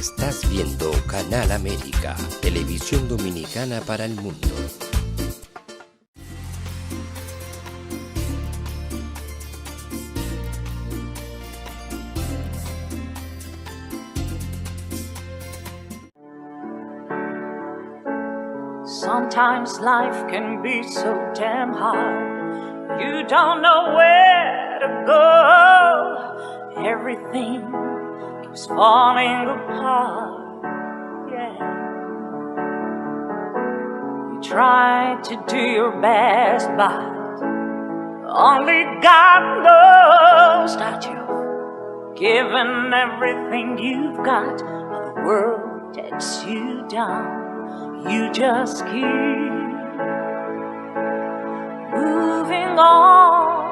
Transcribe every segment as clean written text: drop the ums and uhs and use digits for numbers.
Estás viendo Canal América, televisión dominicana para el mundo. Sometimes life can be so damn hard. You don't know where to go. Everything keeps falling apart. Yeah. You try to do your best, but only God knows that you've given everything you've got, but the world takes you down. You just keep moving on.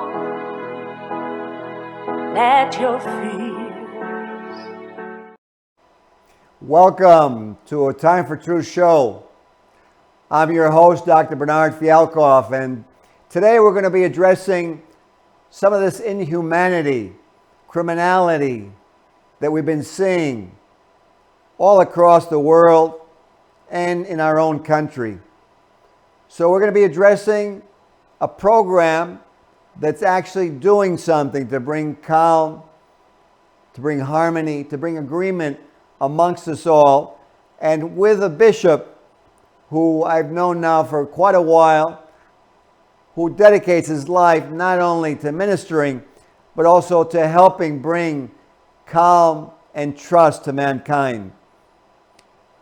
Let your fears. Welcome to a Time for Truth show. I'm your host, Dr. Bernard Fialkoff, and today we're going to be addressing some of this inhumanity, criminality that we've been seeing all across the world and in our own country. So we're going to be addressing a program that's actually doing something to bring calm, to bring harmony, to bring agreement amongst us all. And with a bishop who I've known now for quite a while, who dedicates his life not only to ministering, but also to helping bring calm and trust to mankind.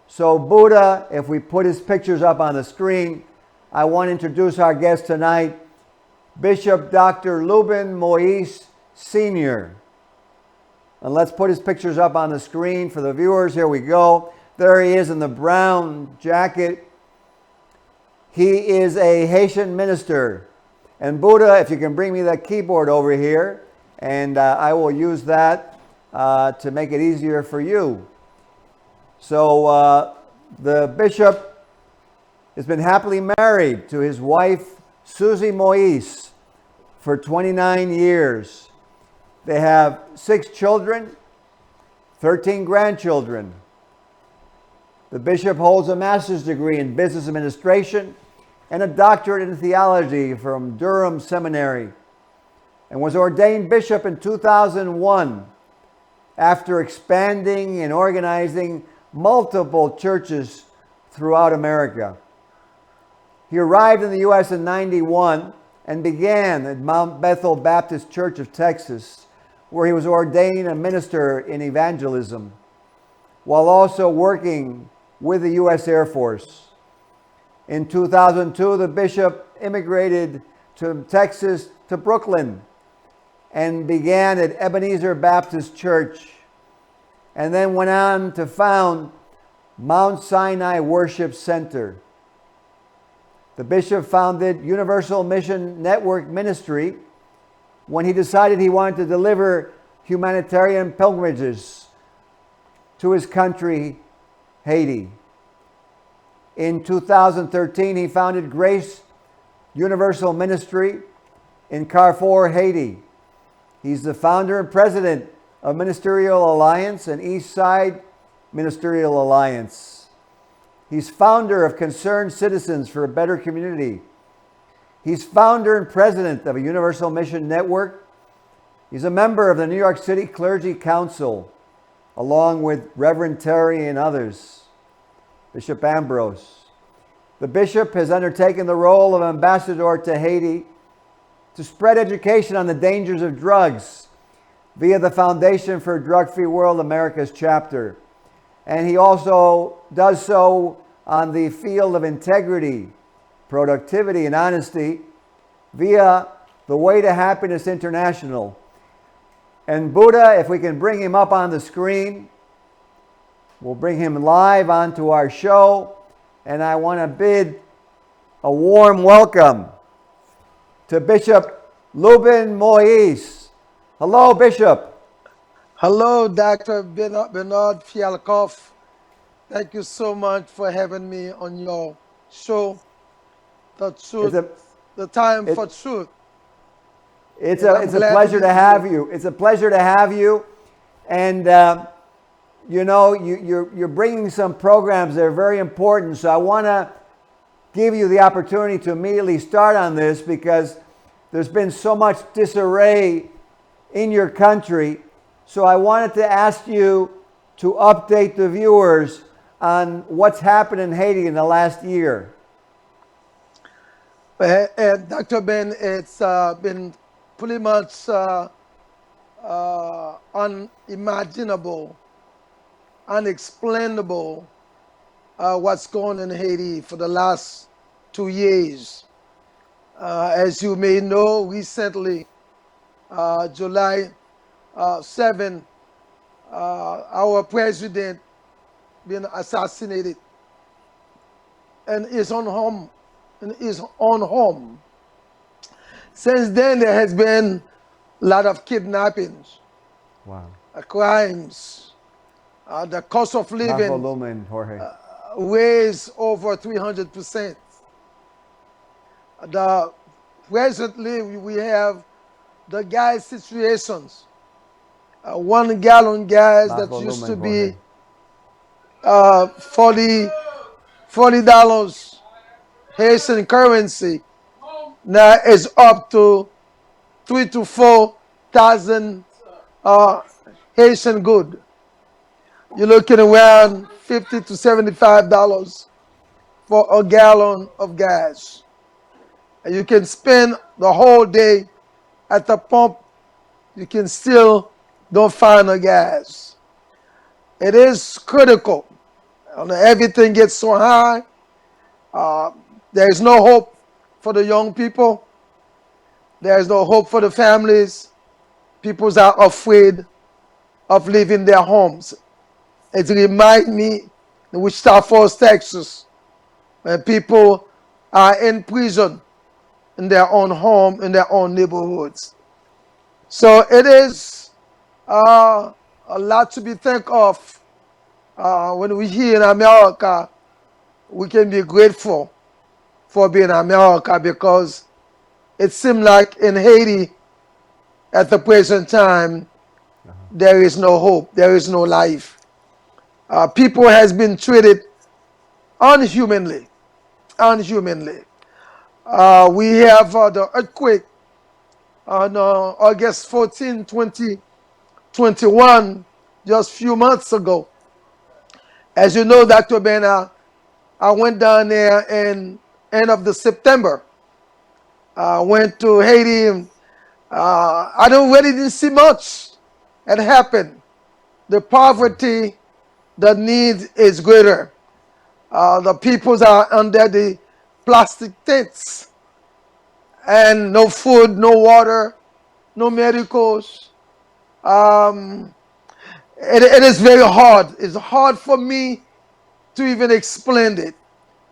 So Buddha, if we put his pictures up on the screen, I want to introduce our guest tonight, Bishop Dr. Lubin Moise Sr. And let's put his pictures up on the screen for the viewers. Here we go. There he is in the brown jacket. He is a Haitian minister. And Buddha, if you can bring me that keyboard over here, and I will use that to make it easier for you. So the bishop has been happily married to his wife, Susie Moise, for 29 years. They have 6 children, 13 grandchildren. The bishop holds a master's degree in business administration and a doctorate in theology from Durham Seminary, and was ordained bishop in 2001 after expanding and organizing multiple churches throughout America. He arrived in the U.S. in 91 and began at Mount Bethel Baptist Church of Texas, where he was ordained a minister in evangelism, while also working with the U.S. Air Force. In 2002, the bishop immigrated to Texas, to Brooklyn, and began at Ebenezer Baptist Church, and then went on to found Mount Sinai Worship Center. The bishop founded Universal Mission Network Ministry when he decided he wanted to deliver humanitarian pilgrimages to his country, Haiti. In 2013, he founded Grace Universal Ministry in Carrefour, Haiti. He's the founder and president of Ministerial Alliance and East Side Ministerial Alliance. He's founder of Concerned Citizens for a Better Community. He's founder and president of a Universal Mission Network. He's a member of the New York City Clergy Council, along with Reverend Terry and others, Bishop Ambrose. The bishop has undertaken the role of ambassador to Haiti to spread education on the dangers of drugs via the Foundation for a Drug-Free World America's chapter. And he also does so on the field of integrity, productivity, and honesty via the Way to Happiness International. And Buddha, if we can bring him up on the screen, we'll bring him live onto our show. And I want to bid a warm welcome to Bishop Lubin Moise. Hello, Bishop. Hello, Dr. Bernard Fialkoff. Thank you so much for having me on your show, The Time for Truth. It's a pleasure to have you. It's a pleasure to have you. And you know, you're bringing some programs that are very important. So I want to give you the opportunity to immediately start on this because there's been so much disarray in your country. So I wanted to ask you to update the viewers on what's happened in Haiti in the last year. Dr. Ben, it's been pretty much unimaginable, unexplainable what's going on in Haiti for the last 2 years. As you may know, recently, July 7, our president been assassinated in his own home. Since then, there has been a lot of kidnappings, Wow. Crimes. The cost of living Lubin, Jorge. raised over 300%. Presently, we have the gas situations. 1 gallon gas that used to be $40 Haitian currency now is up to 3,000 to 4,000 Haitian good. You're looking around $50 to $75 for a gallon of gas. And you can spend the whole day at the pump. You can still don't find a gas. It is critical. Everything gets so high. There is no hope for the young people. There is no hope for the families. People are afraid of leaving their homes. It reminds me in Wichita Falls, Texas, when people are in prison in their own home, in their own neighborhoods. So it is a lot to be thankful of. When we here in America, we can be grateful for being America because it seems like in Haiti, at the present time, there is no hope, there is no life. People has been treated unhumanly. We have the earthquake on August 14, 2021, just a few months ago. As you know, Dr. Ben, I went down there in end of the September. I went to Haiti. And, I didn't see much had happened. The poverty, the need is greater. The peoples are under the plastic tents and no food, no water, no medicals. It is very hard. It's hard for me to even explain it.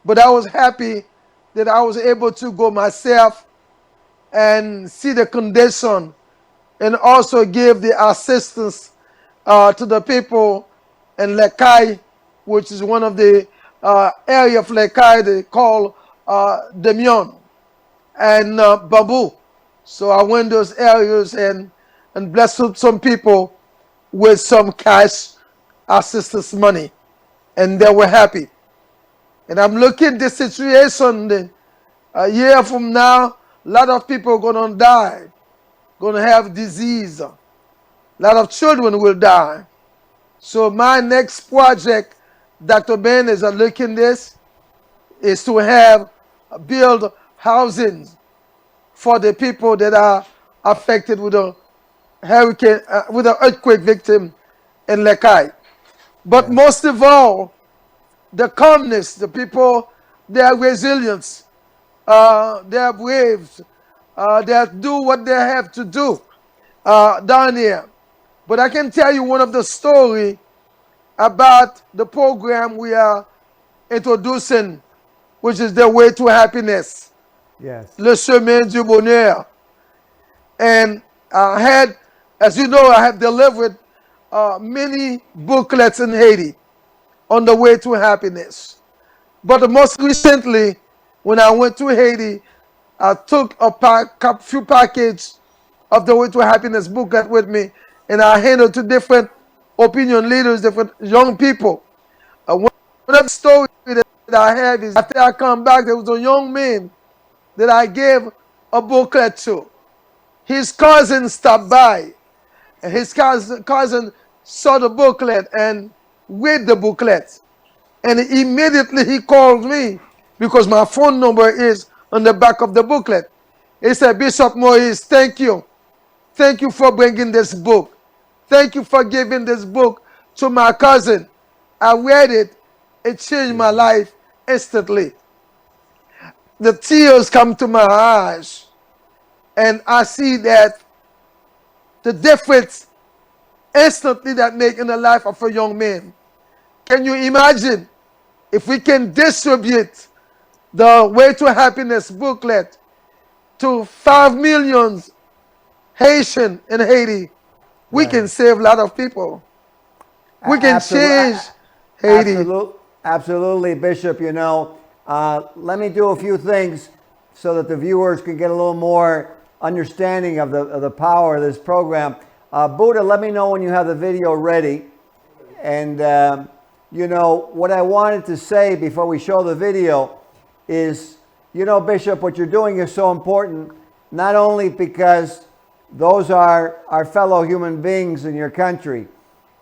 But I was happy that I was able to go myself and see the condition and also give the assistance to the people in Lekai, which is one of the area of Lekai they call Demion and Bamboo. So I went those areas and blessed some people with some cash assistance money, and they were happy. And I'm looking at the situation a year from now, a lot of people are going to die, going to have disease. A lot of children will die. So my next project, Dr. Ben, as I look in this, is to build housing for the people that are affected with a hurricane, with an earthquake victim in Lekai. But most of all, the calmness, the people, their resilience, they are brave, they do what they have to do down here. But I can tell you one of the story about the program we are introducing, which is the way to happiness. Yes. Le chemin du bonheur. And I had, as you know, I have delivered many booklets in Haiti on the way to happiness. But most recently, when I went to Haiti, I took a few packages of the way to happiness booklet with me, and I handed to different opinion leaders, different young people. One of the stories that I have is after I come back, there was a young man that I gave a booklet to. His cousin stopped by, and his cousin saw the booklet and read the booklet. And immediately he called me because my phone number is on the back of the booklet. He said, Bishop Moise, thank you. Thank you for bringing this book. Thank you for giving this book to my cousin. I read it. It changed my life instantly. The tears come to my eyes. And I see that the difference instantly that make in the life of a young man. Can you imagine if we can distribute the Way to Happiness booklet to 5 million Haitian in Haiti, we can save a lot of people. We can change Haiti. Absolutely, Bishop. You know, let me do a few things so that the viewers can get a little more understanding of the power of this program. Buddha, let me know when you have the video ready. And, you know, what I wanted to say before we show the video is, you know, Bishop, what you're doing is so important, not only because those are our fellow human beings in your country.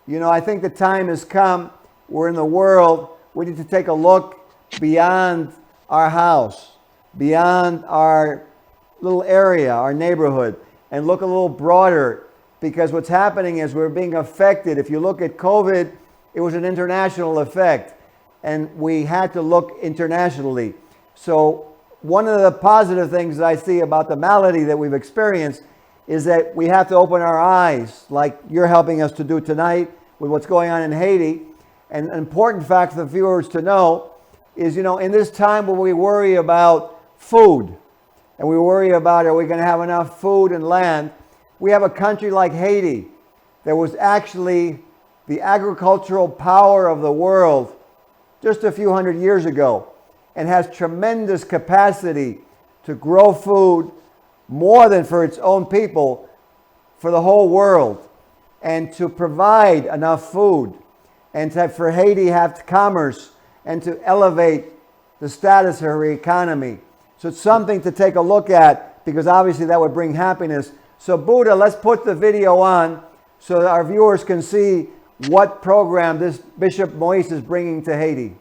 You know, I think the time has come, we're in the world, we need to take a look beyond our house, beyond our little area, our neighborhood, and look a little broader, because what's happening is we're being affected. If you look at COVID, it was an international effect, and we had to look internationally. So one of the positive things that I see about the malady that we've experienced is that we have to open our eyes, like you're helping us to do tonight with what's going on in Haiti. And an important fact for the viewers to know is, you know, in this time where we worry about food, and we worry about, are we going to have enough food and land, we have a country like Haiti that was actually the agricultural power of the world just a few hundred years ago, and has tremendous capacity to grow food more than for its own people, for the whole world, and to provide enough food, and for Haiti have commerce, and to elevate the status of her economy. So it's something to take a look at, because obviously that would bring happiness. So Buddha, let's put the video on so that our viewers can see what program this Bishop Moise is bringing to Haiti.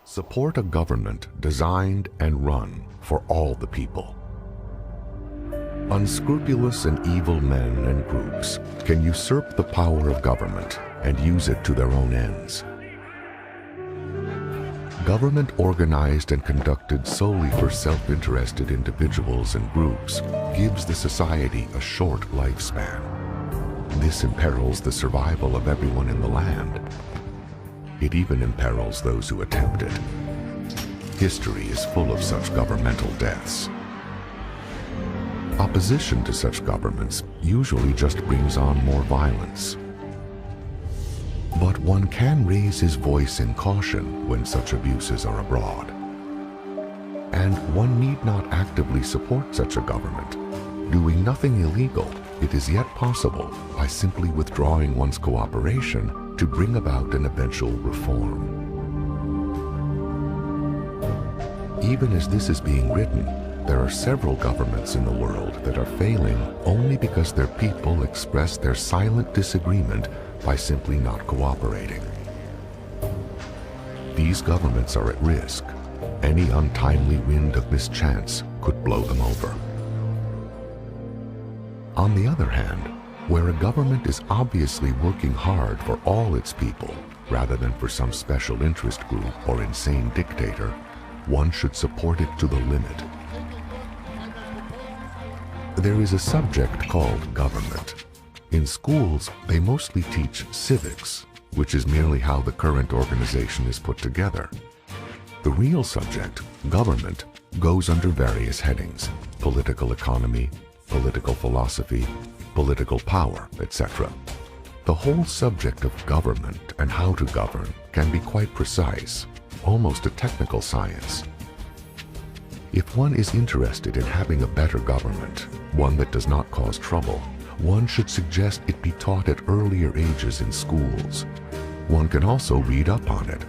Support a government designed and run for all the people. Unscrupulous and evil men and groups can usurp the power of government and use it to their own ends. Government organized and conducted solely for self-interested individuals and groups gives the society a short lifespan. This imperils the survival of everyone in the land. It even imperils those who attempt it. History is full of such governmental deaths. Opposition to such governments usually just brings on more violence. But one can raise his voice in caution when such abuses are abroad. And one need not actively support such a government. Doing nothing illegal, it is yet possible, by simply withdrawing one's cooperation, to bring about an eventual reform. Even as this is being written, there are several governments in the world that are failing only because their people express their silent disagreement by simply not cooperating. These governments are at risk. Any untimely wind of mischance could blow them over. On the other hand, where a government is obviously working hard for all its people, rather than for some special interest group or insane dictator, one should support it to the limit. There is a subject called government. In schools, they mostly teach civics, which is merely how the current organization is put together. The real subject, government, goes under various headings: political economy, political philosophy, political power, etc. The whole subject of government and how to govern can be quite precise, almost a technical science. If one is interested in having a better government, one that does not cause trouble, one should suggest it be taught at earlier ages in schools. One can also read up on it.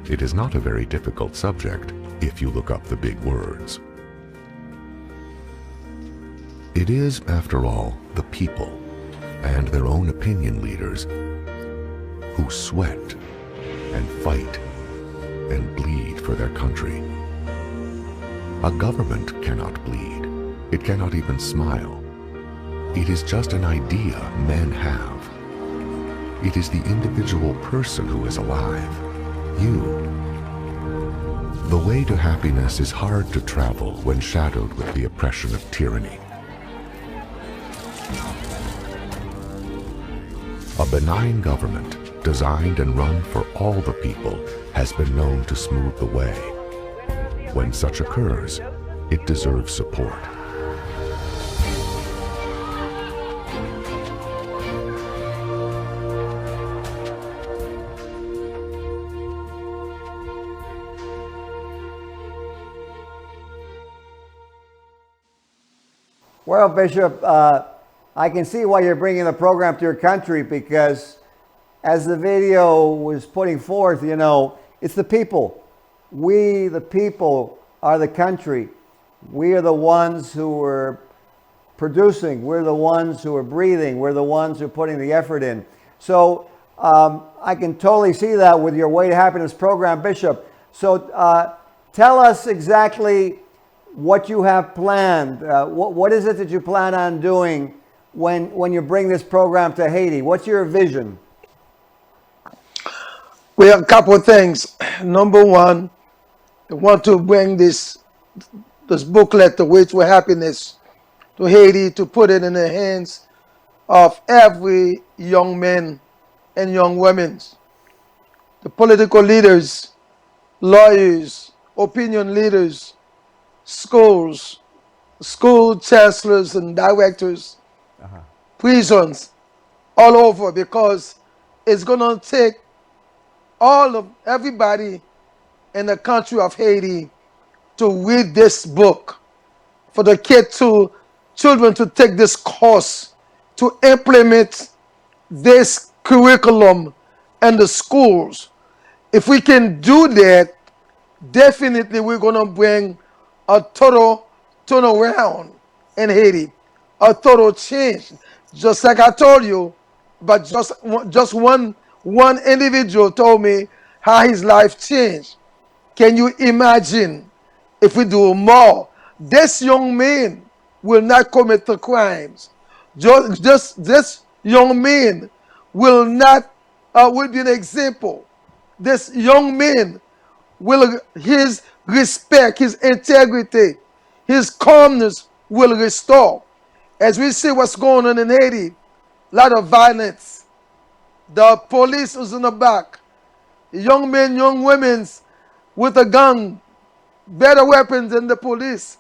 It is not a very difficult subject if you look up the big words. It is, after all, the people and their own opinion leaders who sweat and fight and bleed for their country. A government cannot bleed. It cannot even smile. It is just an idea men have. It is the individual person who is alive, you. The way to happiness is hard to travel when shadowed with the oppression of tyranny. A benign government, designed and run for all the people, has been known to smooth the way. When such occurs, it deserves support. Well, Bishop, I can see why you're bringing the program to your country, because as the video was putting forth, you know, it's the people. We, the people, are the country. We are the ones who are producing. We're the ones who are breathing. We're the ones who are putting the effort in. So I can totally see that with your Way to Happiness program, Bishop. So tell us exactly what you have planned. What is it that you plan on doing when you bring this program to Haiti? What's your vision? We have a couple of things. Number one, I want to bring this booklet, The Way to Happiness, to Haiti, to put it in the hands of every young man and young women. The political leaders, lawyers, opinion leaders, schools, school chancellors and directors, prisons, all over, because it's going to take everybody in the country of Haiti to read this book, for the children to take this course, to implement this curriculum in the schools. If we can do that, definitely we're going to bring a total turnaround in Haiti, a total change. Just like I told you, but just one individual told me how his life changed. Can you imagine if we do more? This young man will not commit the crimes. This young man will be an example. This young man his respect, his integrity, his calmness will restore. As we see what's going on in Haiti, a lot of violence. The police is in the back. Young men, young women with a gun, better weapons than the police,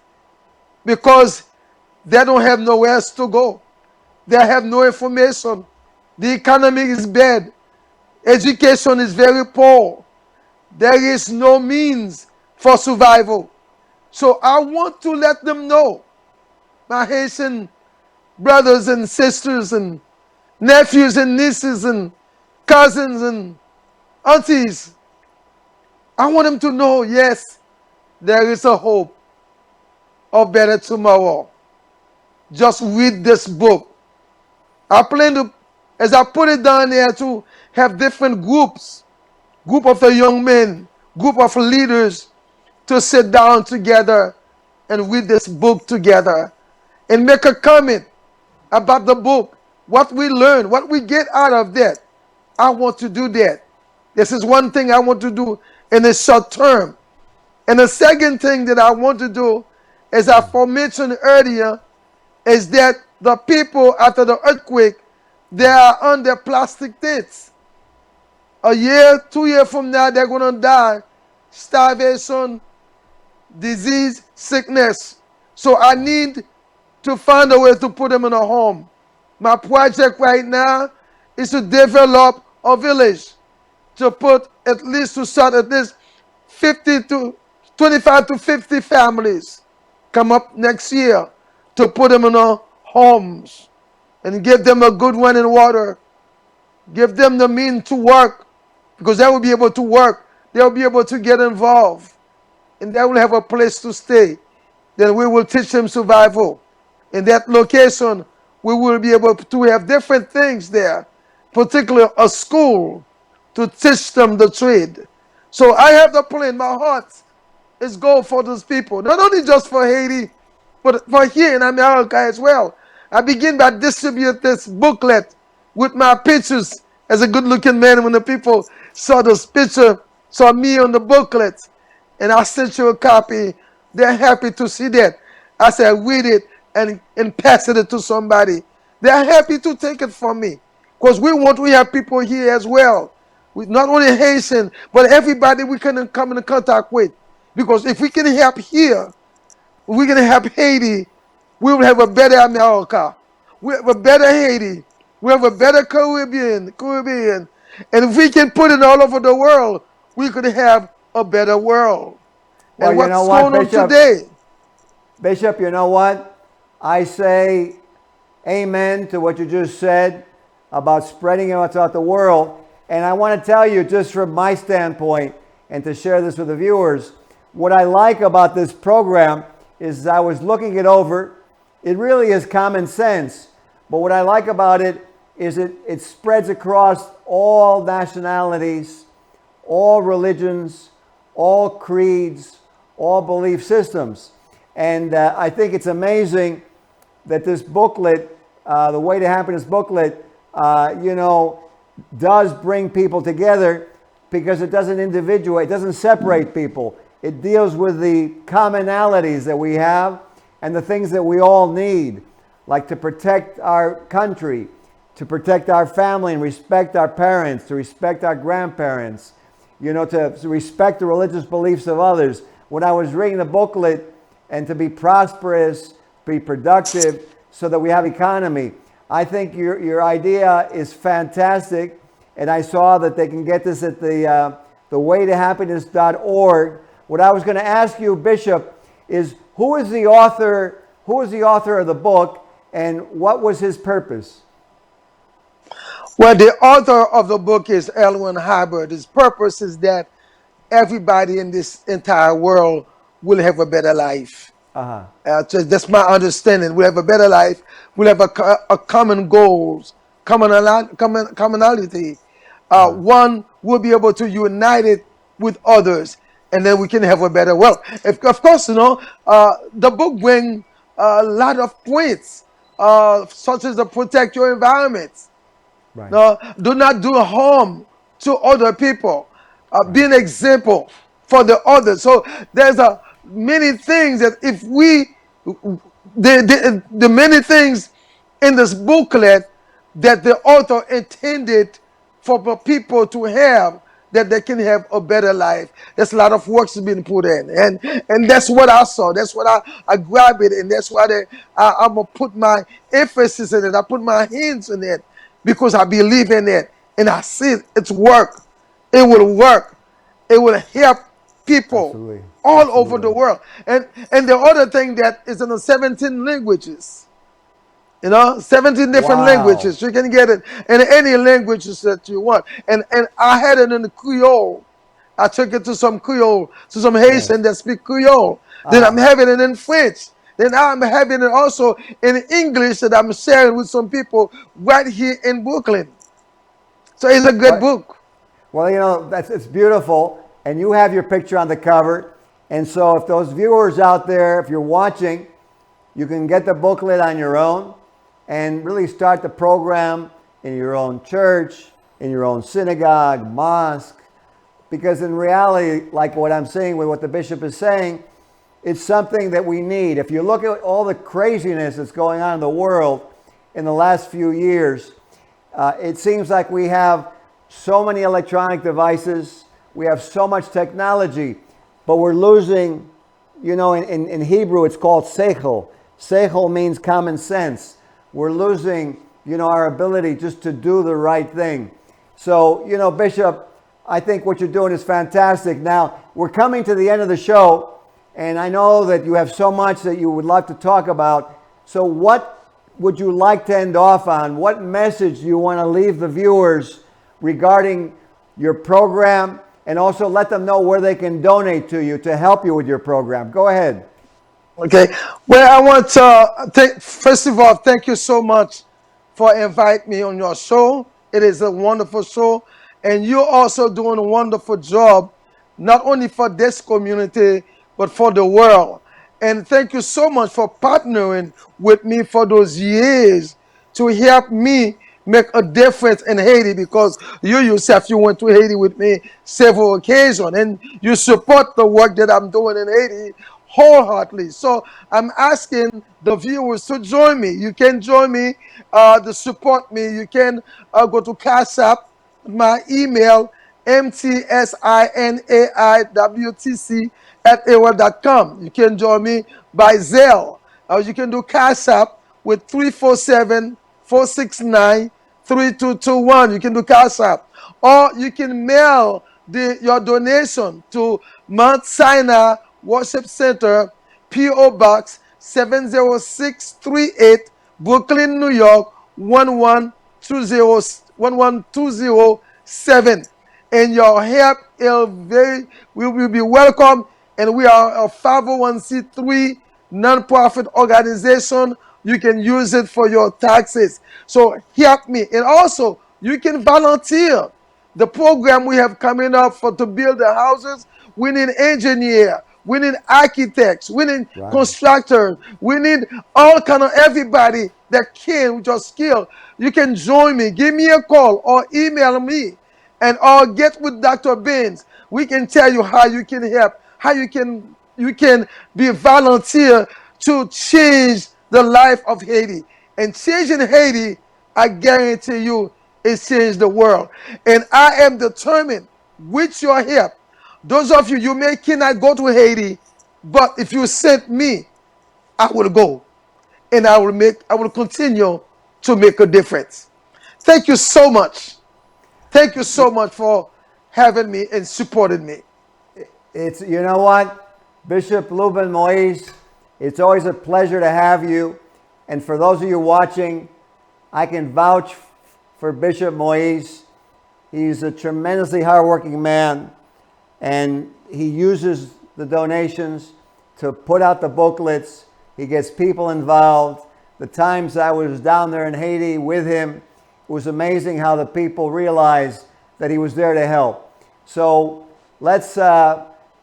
because they don't have nowhere else to go. They have no information. The economy is bad. Education is very poor. There is no means for survival. So I want to let them know, my Haitian brothers and sisters and nephews and nieces and cousins and aunties, I want them to know, yes, there is a hope of better tomorrow. Just read this book. I plan to, as I put it down there, to have different groups, group of the young men, group of leaders, to sit down together and read this book together and make a comment about the book, what we learn, what we get out of that. I want to do that. This is one thing I want to do in the short term. And the second thing that I want to do, as I mentioned earlier, is that the people after the earthquake, they are under plastic tents. A year, 2 years from now, they're going to die. Starvation, disease, sickness. So I need to find a way to put them in a home. My project right now is to develop a village, to start at least 25 to 50 families come up next year, to put them in our homes and give them a good running water. Give them the means to work, because they will be able to work. They will be able to get involved, and they will have a place to stay. Then we will teach them survival. In that location, we will be able to have different things there, particularly a school to teach them the trade. So I have the plan. My heart is go for those people, not only just for Haiti, but for here in America as well. I begin by distribute this booklet with my pictures as a good-looking man. When the people saw this picture, saw me on the booklet, and I sent you a copy, they're happy to see that. I said, read it and pass it to somebody. They're happy to take it from me, because we have people here as well. We, not only Haitian, but everybody we can come in contact with. Because if we can help here, we can help Haiti, we will have a better America. We have a better Haiti. We have a better Caribbean. And if we can put it all over the world, we could have a better world. Well, and what's you know what, going Bishop? on today? Bishop, you know what? I say amen to what you just said about spreading it throughout the world. And I want to tell you, just from my standpoint, and to share this with the viewers, what I like about this program is I was looking it over. It really is common sense. But what I like about it is it spreads across all nationalities, all religions, all creeds, all belief systems. And I think it's amazing that this booklet, the Way to Happiness booklet, does bring people together, because it doesn't individuate, it doesn't separate people. It deals with the commonalities that we have and the things that we all need, like to protect our country, to protect our family and respect our parents, to respect our grandparents, to respect the religious beliefs of others. When I was reading the booklet, and to be prosperous, be productive, so that we have economy, I think your idea is fantastic. And I saw that they can get this at the waytohappiness.org. What I was going to ask you, Bishop, is who is the author of the book, and what was his purpose? Well, the author of the book is Elwin Hubbard. His purpose is that everybody in this entire world will have a better life. So that's my understanding. We'll have a better life. We'll have a common goals, commonality. One will be able to unite it with others, and then we can have a better world. Of course, the book brings a lot of points, such as to protect your environment. Right. No, do not do harm to other people. Be an example for the others. So there's many things that if the many things in this booklet that the author intended for people to have, that they can have a better life. There's a lot of work that's been put in, and that's what I saw. That's what I grabbed it, and that's why I'm gonna put my emphasis in it. I put my hands in it, because I believe in it, and I see it's work. It will work. It will help people. Absolutely. All over the world. And the other thing that is in the 17 languages. 17 different languages. You can get it in any languages that you want. And I had it in the Creole. I took it to some Creole, to some Haitian that speak Creole. Then I'm having it in French. Then I'm having it also in English that I'm sharing with some people right here in Brooklyn. So it's a good book. Well, it's beautiful. And you have your picture on the cover. And so if those viewers out there, if you're watching, you can get the booklet on your own and really start the program in your own church, in your own synagogue, mosque. Because in reality, like what I'm saying with what the bishop is saying, it's something that we need. If you look at all the craziness that's going on in the world in the last few years, it seems like we have so many electronic devices, we have so much technology, but we're losing, in Hebrew it's called seichel. Seichel means common sense. We're losing, our ability just to do the right thing. So, Bishop, I think what you're doing is fantastic. Now, we're coming to the end of the show, and I know that you have so much that you would love to talk about. So what would you like to end off on? What message do you want to leave the viewers regarding your program, and also let them know where they can donate to you to help you with your program? Go ahead. Okay. Well, I want to first of all, thank you so much for inviting me on your show. It is a wonderful show, and you're also doing a wonderful job, not only for this community, but for the world. And thank you so much for partnering with me for those years to help me make a difference in Haiti, because you yourself, you went to Haiti with me several occasions, and you support the work that I'm doing in Haiti wholeheartedly. So I'm asking the viewers to join me. You can join me to support me. You can go to Cash App, my email, mtsinaiwtc@aol.com. You can join me by Zelle. You can do Cash App with 347-469-3221. You can do Cash App. Or you can mail your donation to Mount Sinai Worship Center, P.O. Box 70638, Brooklyn, New York 11207. And your help will be welcome. And we are a 501c3 nonprofit organization. You can use it for your taxes. So help me. And also, you can volunteer. The program we have coming up to build the houses, we need engineer, we need architects, we need constructors, we need all kind of everybody that can with your skill. You can join me. Give me a call or email me, and or get with Dr. Benz. We can tell you how you can help, how you can be a volunteer to change the life of Haiti. And changing Haiti, I guarantee you, it changed the world. And I am determined with your help. Those of you may cannot go to Haiti, but if you send me, I will go. And I will continue to make a difference. Thank you so much. Thank you so much for having me and supporting me. It's, you know what, Bishop Lubin Moise, it's always a pleasure to have you. And for those of you watching, I can vouch for Bishop Moise. He's a tremendously hardworking man, and he uses the donations to put out the booklets. He gets people involved. The times I was down there in Haiti with him, it was amazing how the people realized that he was there to help. So let's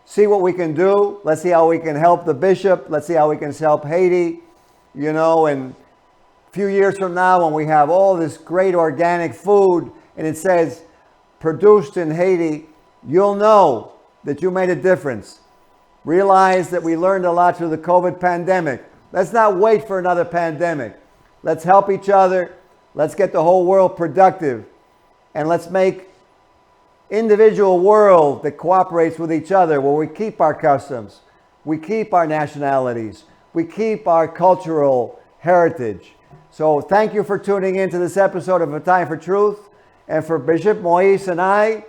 see what we can do. Let's see how we can help the bishop. Let's see how we can help Haiti, you know, and a few years from now when we have all this great organic food and it says produced in Haiti, you'll know that you made a difference. Realize that we learned a lot through the COVID pandemic. Let's not wait for another pandemic. Let's help each other. Let's get the whole world productive. And let's make individual world that cooperates with each other, where we keep our customs, we keep our nationalities, we keep our cultural heritage. So thank you for tuning in to this episode of A Time for Truth. And for Bishop Moise and I,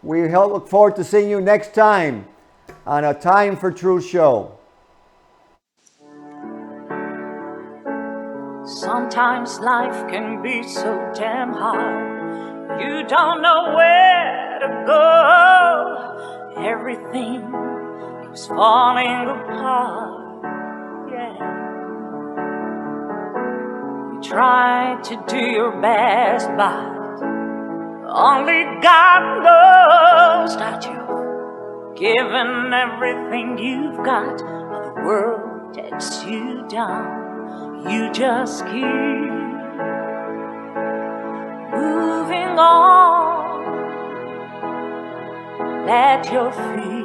we look forward to seeing you next time on A Time for Truth show. Sometimes life can be so damn hard. You don't know where to go. Everything keeps falling apart. Yeah. You try to do your best, but only God knows that you've given everything you've got, but the world takes you down. You just keep moving on. Let your feet